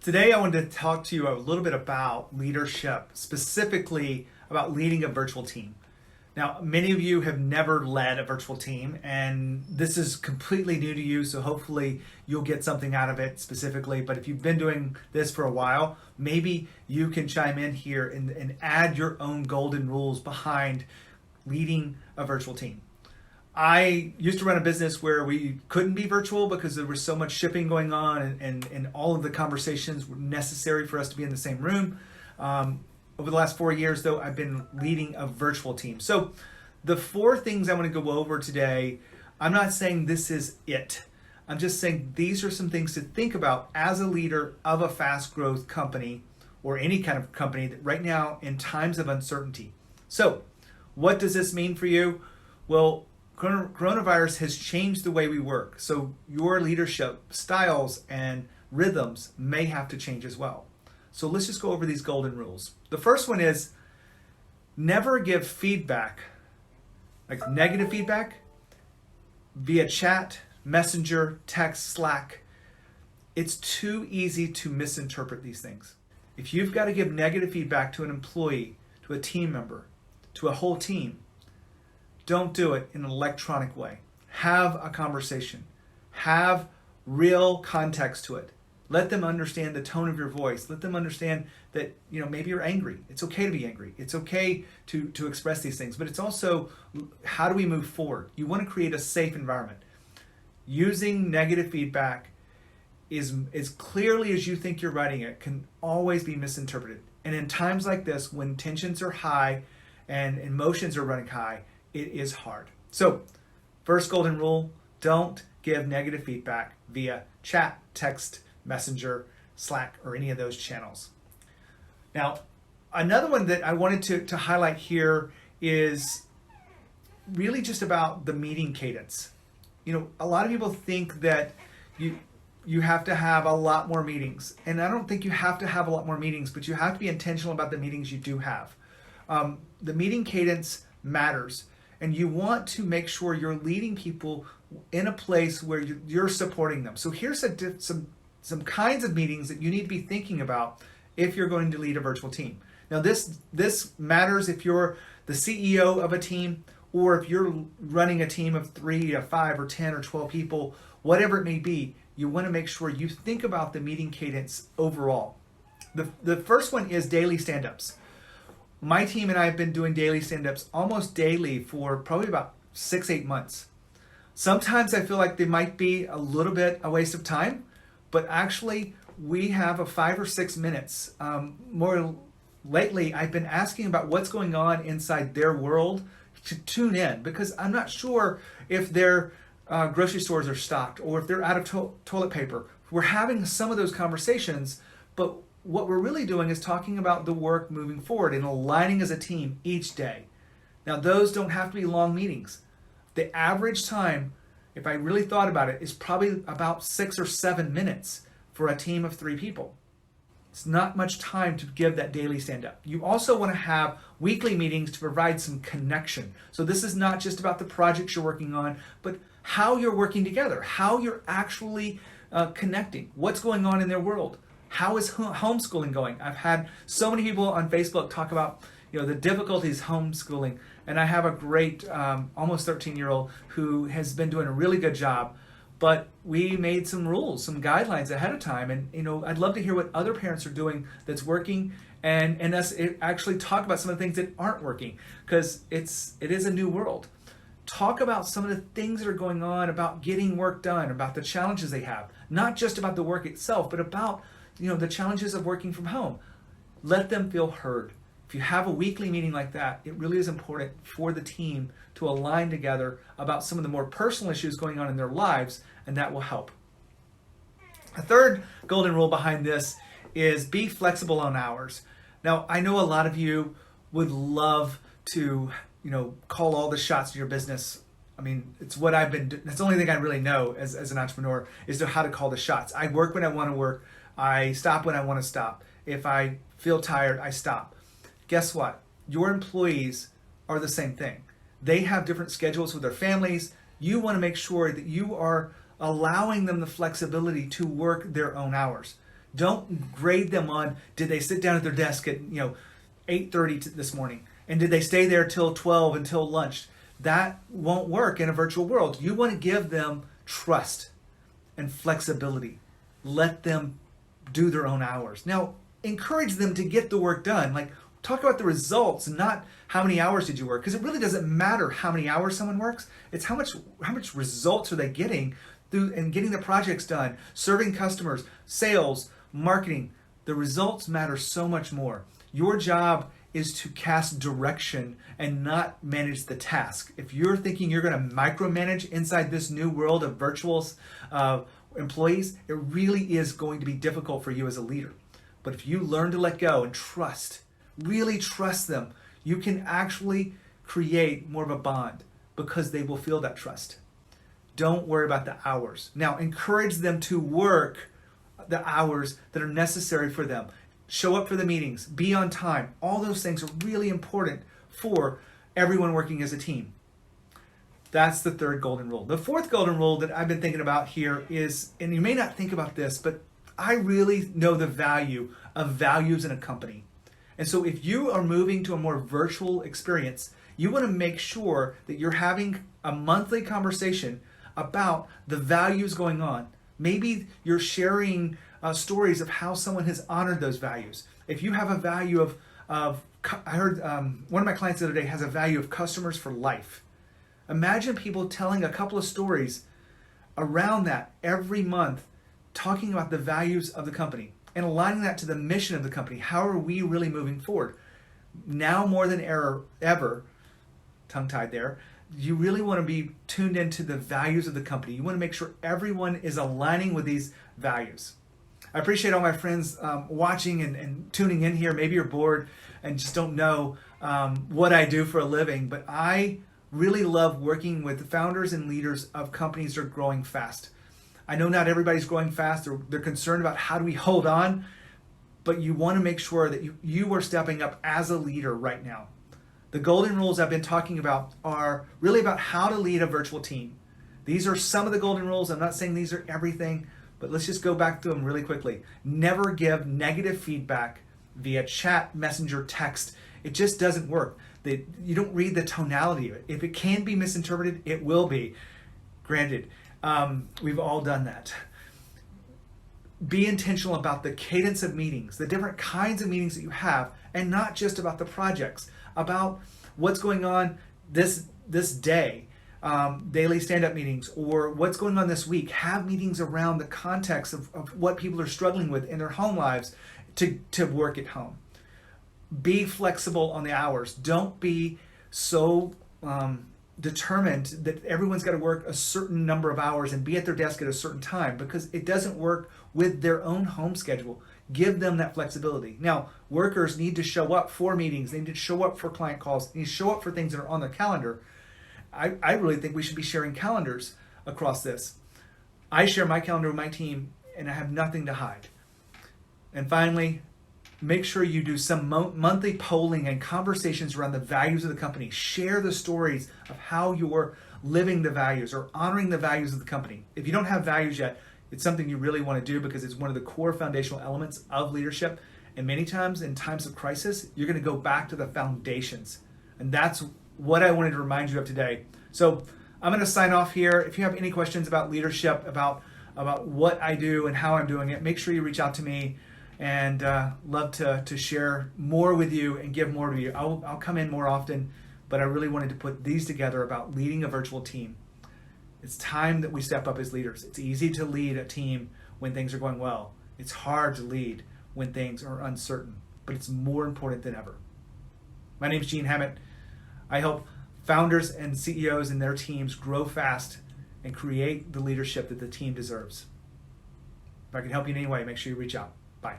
Today, I wanted to talk to you a little bit about leadership, specifically about leading a virtual team. Now, many of you have never led a virtual team, and this is completely new to you, so hopefully you'll get something out of it specifically. But if you've been doing this for a while, maybe you can chime in here and add your own golden rules behind leading a virtual team. I used to run a business where we couldn't be virtual because there was so much shipping going on and all of the conversations were necessary for us to be in the same room. Over the last 4 years, though, I've been leading a virtual team. So the 4 things I want to go over today, I'm not saying this is it. I'm just saying these are some things to think about as a leader of a fast growth company or any kind of company that right now in times of uncertainty. So what does this mean for you? Well, coronavirus has changed the way we work. So your leadership styles and rhythms may have to change as well. So let's just go over these golden rules. The first one is never give feedback, like negative feedback, via chat, messenger, text, Slack. It's too easy to misinterpret these things. If you've got to give negative feedback to an employee, to a team member, to a whole team, don't do it in an electronic way. Have a conversation. Have real context to it. Let them understand the tone of your voice. Let them understand that, maybe you're angry. It's okay to be angry. It's okay to express these things, but it's also, how do we move forward? You want to create a safe environment. Using negative feedback is as clearly as you think you're writing it can always be misinterpreted. And in times like this, when tensions are high and emotions are running high, it is hard. So, first golden rule, don't give negative feedback via chat, text, messenger, Slack, or any of those channels. Now, another one that I wanted to highlight here is really just about the meeting cadence. A lot of people think that you have to have a lot more meetings. And I don't think you have to have a lot more meetings, but you have to be intentional about the meetings you do have. The meeting cadence matters. And you want to make sure you're leading people in a place where you're supporting them. So here's some kinds of meetings that you need to be thinking about if you're going to lead a virtual team. Now this matters if you're the CEO of a team or if you're running a team of 3 to 5 or 10 or 12 people, whatever it may be. You want to make sure you think about the meeting cadence overall. The first one is daily stand-ups. My team and I have been doing daily stand-ups almost daily for probably about 6-8 months. Sometimes I feel like they might be a little bit a waste of time, but actually we have a 5 or 6 minutes. More lately, I've been asking about what's going on inside their world to tune in because I'm not sure if their grocery stores are stocked or if they're out of toilet paper. We're having some of those conversations, but what we're really doing is talking about the work moving forward and aligning as a team each day. Now, those don't have to be long meetings. The average time, if I really thought about it, is probably about 6 or 7 minutes for a team of 3 people. It's not much time to give that daily stand-up. You also want to have weekly meetings to provide some connection. So this is not just about the projects you're working on, but how you're working together, how you're actually connecting, what's going on in their world. How is homeschooling going? I've had so many people on Facebook talk about the difficulties homeschooling, and I have a great almost 13-year-old who has been doing a really good job. But we made some rules, some guidelines ahead of time, and I'd love to hear what other parents are doing that's working, and us actually talk about some of the things that aren't working because it is a new world. Talk about some of the things that are going on about getting work done, about the challenges they have, not just about the work itself, but about the challenges of working from home. Let them feel heard. If you have a weekly meeting like that, it really is important for the team to align together about some of the more personal issues going on in their lives, and that will help. A third golden rule behind this is be flexible on hours. Now, I know a lot of you would love to, call all the shots in your business. I mean, it's what I've been doing. That's the only thing I really know as an entrepreneur is how to call the shots. I work when I want to work. I stop when I want to stop. If I feel tired, I stop. Guess what? Your employees are the same thing. They have different schedules with their families. You want to make sure that you are allowing them the flexibility to work their own hours. Don't grade them on, did they sit down at their desk at 8:30 this morning, and did they stay there till 12 until lunch? That won't work in a virtual world. You want to give them trust and flexibility. Let them do their own hours. Now, encourage them to get the work done. Like, talk about the results, not how many hours did you work, because it really doesn't matter how many hours someone works. It's how much results are they getting through and getting the projects done, serving customers, sales, marketing. The results matter so much more. Your job is to cast direction and not manage the task. If you're thinking you're going to micromanage inside this new world of virtual employees, it really is going to be difficult for you as a leader. But if you learn to let go and trust, really trust them, you can actually create more of a bond because they will feel that trust. Don't worry about the hours. Now, encourage them to work the hours that are necessary for them. Show up for the meetings, be on time. All those things are really important for everyone working as a team. That's the third golden rule. The fourth golden rule that I've been thinking about here is, and you may not think about this, but I really know the value of values in a company. And so if you are moving to a more virtual experience, you want to make sure that you're having a monthly conversation about the values going on. Maybe you're sharing stories of how someone has honored those values. If you have a value of I heard one of my clients the other day has a value of customers for life. Imagine people telling a couple of stories around that every month, talking about the values of the company and aligning that to the mission of the company. How are we really moving forward? Now more than ever, tongue-tied there, you really want to be tuned into the values of the company. You want to make sure everyone is aligning with these values. I appreciate all my friends watching and tuning in here. Maybe you're bored and just don't know what I do for a living, but I really love working with founders and leaders of companies that are growing fast. I know not everybody's growing fast. They're concerned about how do we hold on, but you want to make sure that you are stepping up as a leader right now. The golden rules I've been talking about are really about how to lead a virtual team. These are some of the golden rules. I'm not saying these are everything, but let's just go back to them really quickly. Never give negative feedback via chat, messenger, text. It just doesn't work. You don't read the tonality of it. If it can be misinterpreted, it will be. Granted, we've all done that. Be intentional about the cadence of meetings, the different kinds of meetings that you have, and not just about the projects, about what's going on this day, daily stand-up meetings, or what's going on this week. Have meetings around the context of what people are struggling with in their home lives to work at home. Be flexible on the hours. Don't be so determined that everyone's got to work a certain number of hours and be at their desk at a certain time, because it doesn't work with their own home schedule. Give them that flexibility. Now, workers need to show up for meetings. They need to show up for client calls. They need to show up for things that are on their calendar. I really think we should be sharing calendars across this. I share my calendar with my team, and I have nothing to hide. And finally, make sure you do some monthly polling and conversations around the values of the company. Share the stories of how you're living the values or honoring the values of the company. If you don't have values yet, it's something you really want to do, because it's one of the core foundational elements of leadership. And many times in times of crisis, you're going to go back to the foundations. And that's what I wanted to remind you of today. So I'm going to sign off here. If you have any questions about leadership, about what I do and how I'm doing it, make sure you reach out to me. And love to share more with you and give more to you. I'll come in more often, but I really wanted to put these together about leading a virtual team. It's time that we step up as leaders. It's easy to lead a team when things are going well. It's hard to lead when things are uncertain, but it's more important than ever. My name is Gene Hammett. I help founders and CEOs and their teams grow fast and create the leadership that the team deserves. If I can help you in any way, make sure you reach out. Bye.